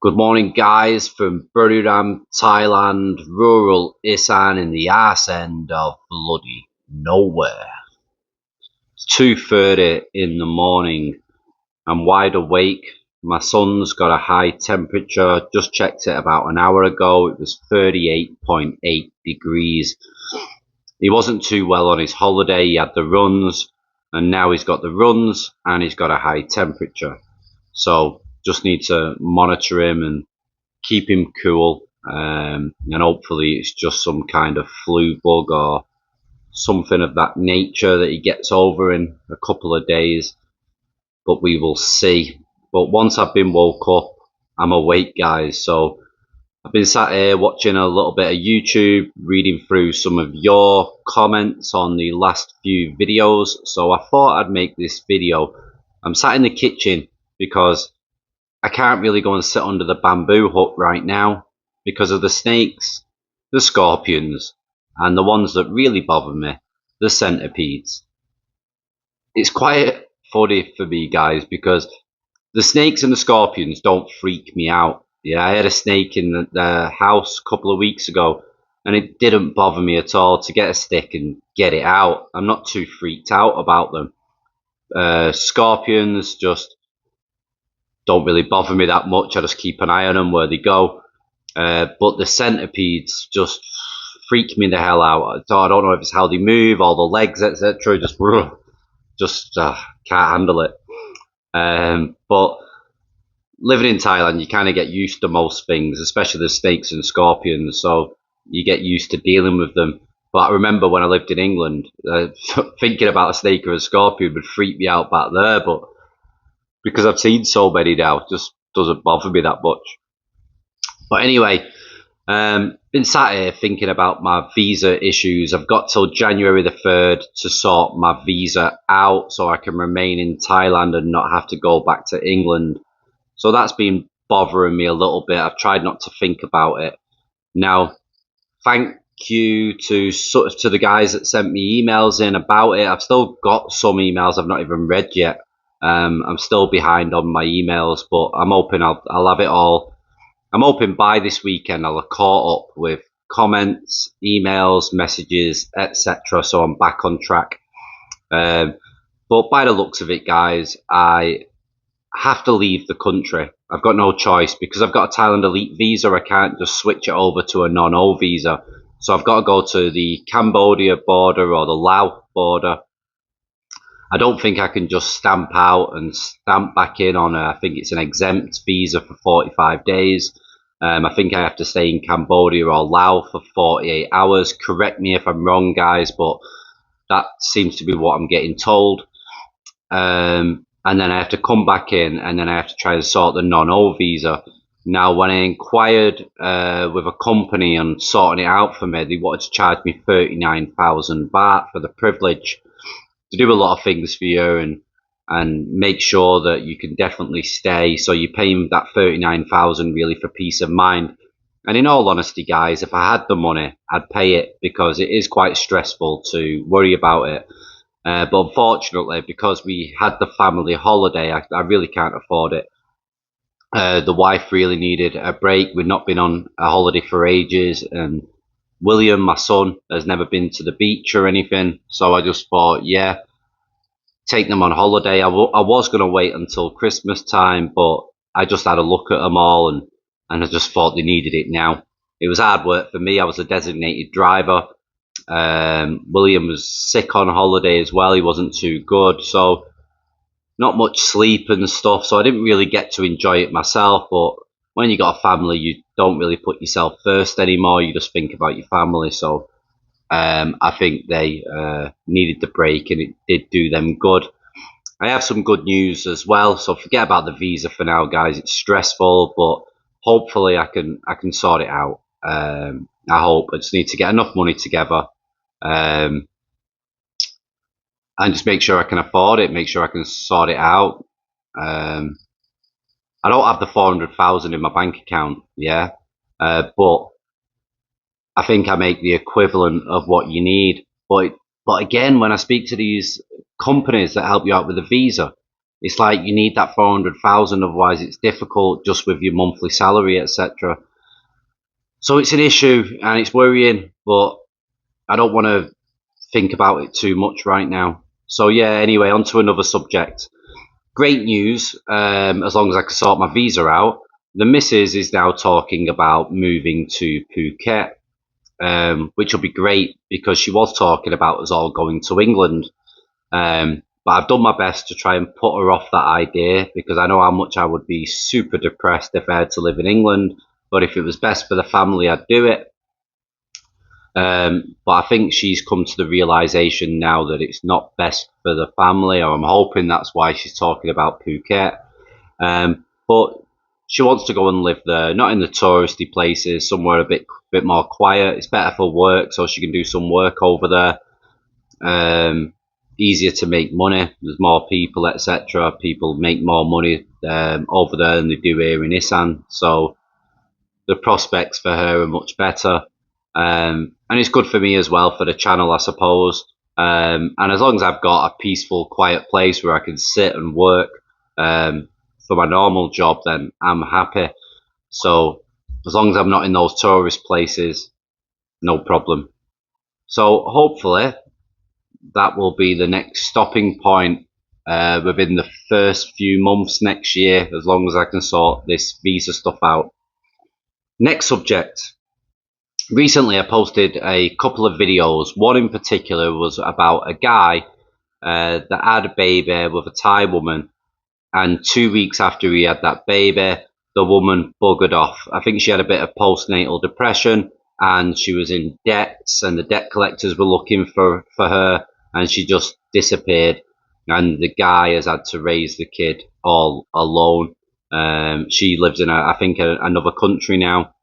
Good morning, guys, from Buriram, Thailand, rural Isan in the arse end of bloody nowhere. It's 2:30 in the morning. I'm wide awake. My son's got a high temperature. Just checked it about an hour ago. It was 38.8 degrees. He wasn't too well on his holiday. He had the runs, and now he's got the runs and he's got a high temperature. So just need to monitor him and keep him cool, and hopefully it's just some kind of flu bug or something of that nature that he gets over in a couple of days, but we will see. But once I've been woke up, I'm awake, guys, so I've been sat here watching a little bit of YouTube, reading through some of your comments on the last few videos, so I thought I'd make this video. I'm sat in the kitchen because I can't really go and sit under the bamboo hut right now because of the snakes, the scorpions, and the ones that really bother me, the centipedes. It's quite funny for me, guys, because the snakes and the scorpions don't freak me out. Yeah, I had a snake in the house a couple of weeks ago, and it didn't bother me at all to get a stick and get it out. I'm not too freaked out about them. Scorpions just don't really bother me that much. I just keep an eye on them where they go. But the centipedes just freak me the hell out. So I don't know if it's how they move, all the legs, etc. Just can't handle it. But living in Thailand, you kind of get used to most things, especially the snakes and scorpions. So you get used to dealing with them. But I remember when I lived in England, thinking about a snake or a scorpion would freak me out back there. But because I've seen so many now, it just doesn't bother me that much. But anyway, been sat here thinking about my visa issues. I've got till January the 3rd to sort my visa out so I can remain in Thailand and not have to go back to England. So that's been bothering me a little bit. I've tried not to think about it. Now, thank you to the guys that sent me emails in about it. I've still got some emails I've not even read yet. I'm still behind on my emails, but I'm hoping I'll have it all. I'm hoping by this weekend I'll have caught up with comments, emails, messages, etc. So I'm back on track. But by the looks of it, guys, I have to leave the country. I've got no choice because I've got a Thailand Elite visa. I can't just switch it over to a non-O visa. So I've got to go to the Cambodia border or the Laos border. I don't think I can just stamp out and stamp back in on I think it's an exempt visa for 45 days. I think I have to stay in Cambodia or Laos for 48 hours. Correct me if I'm wrong, guys, but that seems to be what I'm getting told. And then I have to come back in, and then I have to try and sort the non-O visa. Now, when I inquired with a company on sorting it out for me, they wanted to charge me 39,000 baht for the privilege to do a lot of things for you and make sure that you can definitely stay. So you're paying that 39,000 really for peace of mind. And in all honesty, guys, if I had the money, I'd pay it because it is quite stressful to worry about it. But unfortunately, because we had the family holiday, I really can't afford it. The wife really needed a break. We'd not been on a holiday for ages, and William, my son, has never been to the beach or anything, so I just thought, yeah, take them on holiday. I was going to wait until Christmas time, but I just had a look at them all, and I just thought they needed it now. It was hard work for me. I was a designated driver. William was sick on holiday as well. He wasn't too good, so not much sleep and stuff, so I didn't really get to enjoy it myself. But when you got a family, you don't really put yourself first anymore. You just think about your family. So I think they needed the break, and it did do them good. I have some good news as well. So forget about the visa for now, guys. It's stressful, but hopefully I can sort it out. I hope. I just need to get enough money together, and just make sure I can afford it. Make sure I can sort it out. I don't have the 400,000 in my bank account, yeah, but I think I make the equivalent of what you need. But again, when I speak to these companies that help you out with the visa, It's like you need that 400,000, otherwise it's difficult just with your monthly salary, etc. So it's an issue and it's worrying, but I don't want to think about it too much right now. So yeah, anyway, on to another subject. Great news, as long as I can sort my visa out. The missus is now talking about moving to Phuket, which will be great because she was talking about us all going to England. But I've done my best to try and put her off that idea because I know how much I would be super depressed if I had to live in England. But if it was best for the family, I'd do it. But I think she's come to the realization now that it's not best for the family, or I'm hoping that's why she's talking about Phuket. But she wants to go and live there, not in the touristy places, somewhere a bit more quiet. It's better for work, so she can do some work over there. Easier to make money. There's more people, etc. People make more money over there than they do here in Isan. So the prospects for her are much better. And it's good for me as well for the channel, I suppose. And as long as I've got a peaceful, quiet place where I can sit and work for my normal job, then I'm happy. So as long as I'm not in those tourist places, no problem. So hopefully that will be the next stopping point within the first few months next year, as long as I can sort this visa stuff out. Next subject. Recently, I posted a couple of videos. One in particular was about a guy that had a baby with a Thai woman, and 2 weeks after he had that baby, the woman buggered off. I think she had a bit of postnatal depression, and she was in debts, and the debt collectors were looking for her, and she just disappeared. And the guy has had to raise the kid all alone. She lives in, I think, another country now.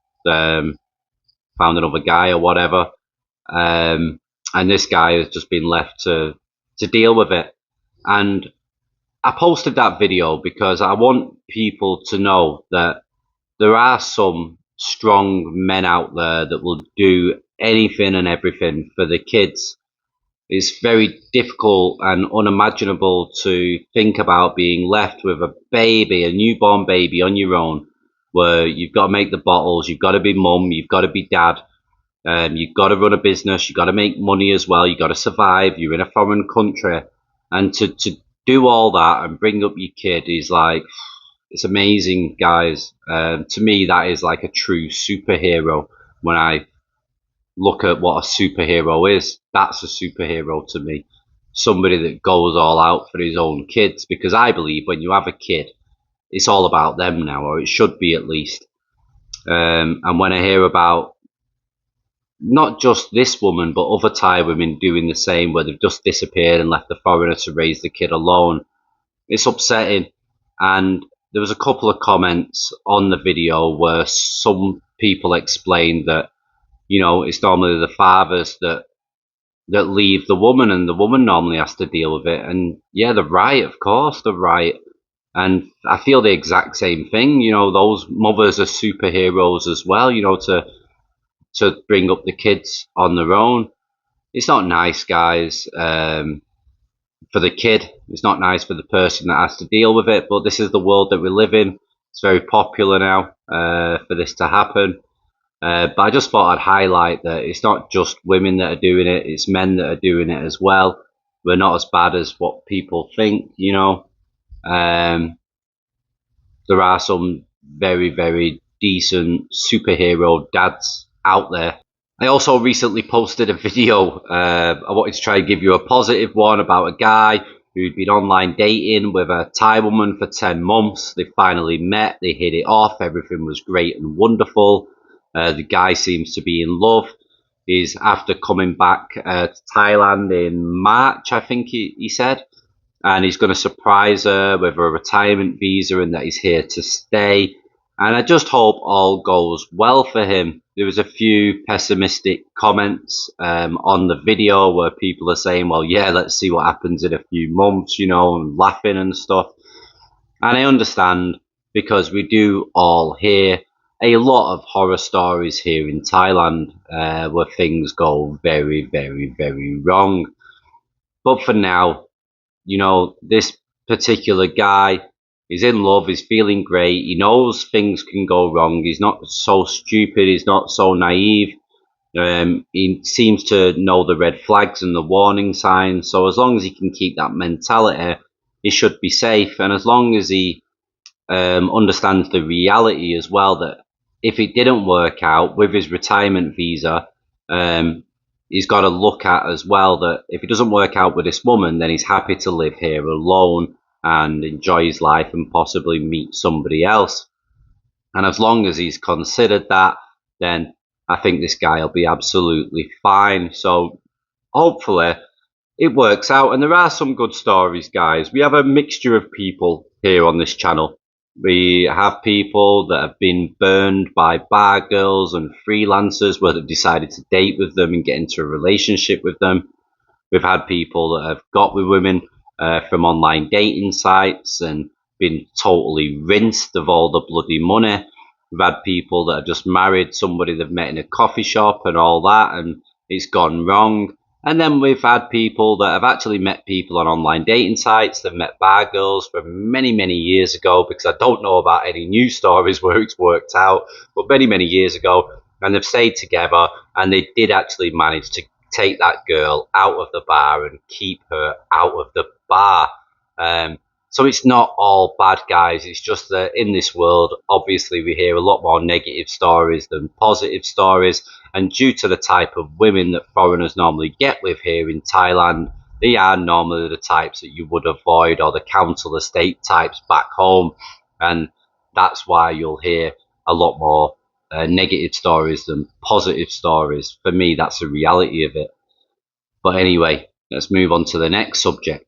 Found another guy or whatever, and this guy has just been left to deal with it. And I posted that video because I want people to know that there are some strong men out there that will do anything and everything for the kids. It's very difficult and unimaginable to think about being left with a baby, a newborn baby on your own, where you've got to make the bottles, you've got to be mum, you've got to be dad, you've got to run a business, you've got to make money as well, you've got to survive, you're in a foreign country. And to do all that and bring up your kid is like, it's amazing, guys. To me, that is like a true superhero. When I look at what a superhero is, that's a superhero to me. Somebody that goes all out for his own kids, because I believe when you have a kid, it's all about them now, or it should be at least. And when I hear about not just this woman, but other Thai women doing the same, where they've just disappeared and left the foreigner to raise the kid alone, it's upsetting. And there was a couple of comments on the video where some people explained that, you know, it's normally the fathers that leave the woman, and the woman normally has to deal with it. And yeah, they're right, of course, they're right. And I feel the exact same thing. You know, those mothers are superheroes as well, you know, to bring up the kids on their own. It's not nice, guys, for the kid. It's not nice for the person that has to deal with it, but this is the world that we live in. It's very popular now for this to happen. But I just thought I'd highlight that it's not just women that are doing it, it's men that are doing it as well. We're not as bad as what people think, you know. There are some very, very decent superhero dads out there. I also recently posted a video. I wanted to try and give you a positive one about a guy who'd been online dating with a Thai woman for 10 months. They finally met, they hit it off, everything was great and wonderful. The guy seems to be in love. He's after coming back to Thailand in March, I think he said. And he's going to surprise her with a retirement visa and that he's here to stay. And I just hope all goes well for him. There was a few pessimistic comments on the video where people are saying, well, yeah, let's see what happens in a few months, you know, and laughing and stuff. And I understand, because we do all hear a lot of horror stories here in Thailand where things go very, very, very wrong. But for now, you know, this particular guy is in love, he's feeling great, he knows things can go wrong, he's not so stupid, he's not so naive. He seems to know the red flags and the warning signs. So as long as he can keep that mentality, he should be safe. And as long as he understands the reality as well, that if it didn't work out with his retirement visa, um, he's got to look at as well that if it doesn't work out with this woman, then he's happy to live here alone and enjoy his life and possibly meet somebody else. And as long as he's considered that, then I think this guy will be absolutely fine. So hopefully it works out. And there are some good stories, guys. We have a mixture of people here on this channel. We have people that have been burned by bar girls and freelancers where they've decided to date with them and get into a relationship with them. We've had people that have got with women from online dating sites and been totally rinsed of all the bloody money. We've had people that have just married somebody they've met in a coffee shop and all that, and it's gone wrong. And then we've had people that have actually met people on online dating sites. They've met bar girls from many, many years ago, because I don't know about any new stories where it's worked out, but many, many years ago. And they've stayed together, and they did actually manage to take that girl out of the bar and keep her out of the bar. So it's not all bad, guys. It's just that in this world, obviously, we hear a lot more negative stories than positive stories. And due to the type of women that foreigners normally get with here in Thailand, they are normally the types that you would avoid, or the council estate types back home. And that's why you'll hear a lot more negative stories than positive stories. For me, that's the reality of it. But anyway, let's move on to the next subject.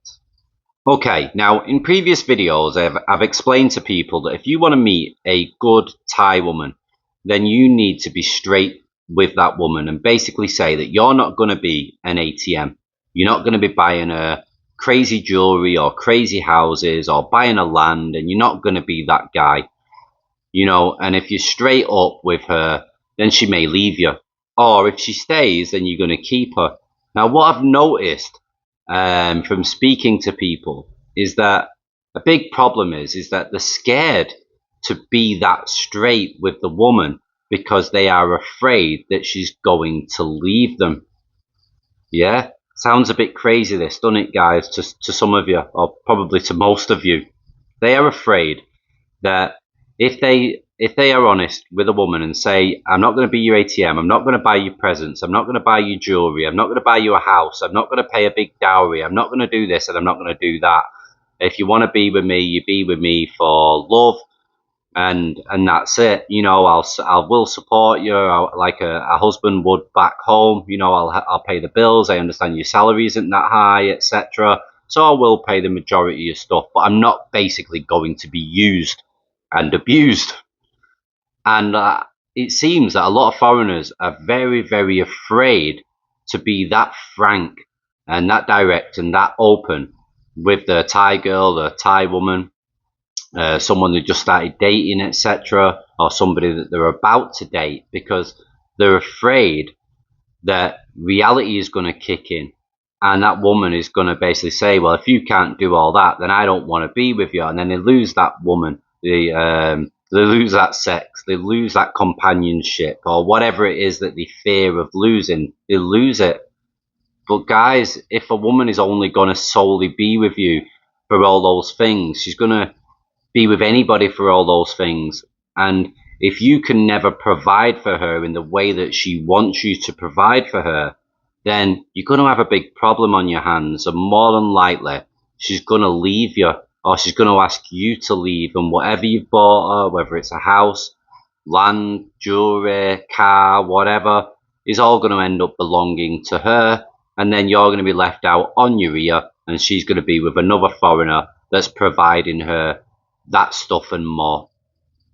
Okay, now in previous videos, I've explained to people that if you want to meet a good Thai woman, then you need to be straight with that woman and basically say that you're not going to be an ATM. You're not going to be buying her crazy jewelry or crazy houses or buying a land, and you're not going to be that guy. And if you're straight up with her, then she may leave you. Or if she stays, then you're going to keep her. Now, what I've noticed from speaking to people is that a big problem is that they're scared to be that straight with the woman because they are afraid that she's going to leave them. Yeah? Sounds a bit crazy, this, doesn't it, guys, to some of you, or probably to most of you. They are afraid that if they are honest with a woman and say, I'm not going to be your ATM, I'm not going to buy you presents, I'm not going to buy you jewelry, I'm not going to buy you a house, I'm not going to pay a big dowry, I'm not going to do this, and I'm not going to do that. If you want to be with me, you be with me for love, and that's it. I will support you like a husband would back home. I'll pay the bills. I understand your salary isn't that high, etc. So I will pay the majority of your stuff, but I'm not basically going to be used and abused. And it seems that a lot of foreigners are very, very afraid to be that frank and that direct and that open with the Thai girl, the Thai woman, someone who just started dating, etc., or somebody that they're about to date, because they're afraid that reality is going to kick in. And that woman is going to basically say, well, if you can't do all that, then I don't want to be with you. And then they lose that woman. They lose that sex. They lose that companionship, or whatever it is that they fear of losing. They lose it. But guys, if a woman is only going to solely be with you for all those things, she's going to be with anybody for all those things. And if you can never provide for her in the way that she wants you to provide for her, then you're going to have a big problem on your hands. And more than likely, she's going to leave you, or she's going to ask you to leave. And whatever you've bought her, whether it's a house, land, jewelry, car, whatever, is all going to end up belonging to her. And then you're going to be left out on your ear, and she's going to be with another foreigner that's providing her that stuff and more.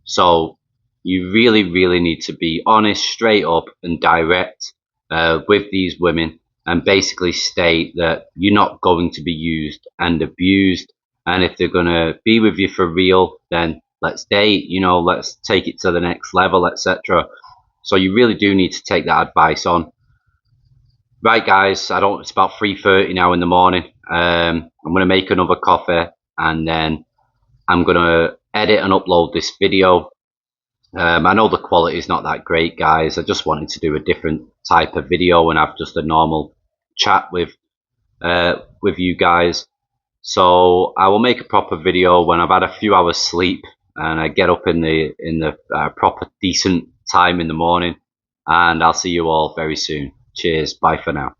So you really, really need to be honest, straight up and direct with these women, and basically state that you're not going to be used and abused. And if they're going to be with you for real, then let's date, let's take it to the next level, etc. So you really do need to take that advice on. Right, guys, it's about 3:30 now in the morning. I'm going to make another coffee, and then I'm gonna edit and upload this video. I know the quality is not that great, guys. I just wanted to do a different type of video and have just a normal chat with you guys. So I will make a proper video when I've had a few hours sleep and I get up in the proper decent time in the morning. And I'll see you all very soon. Cheers. Bye for now.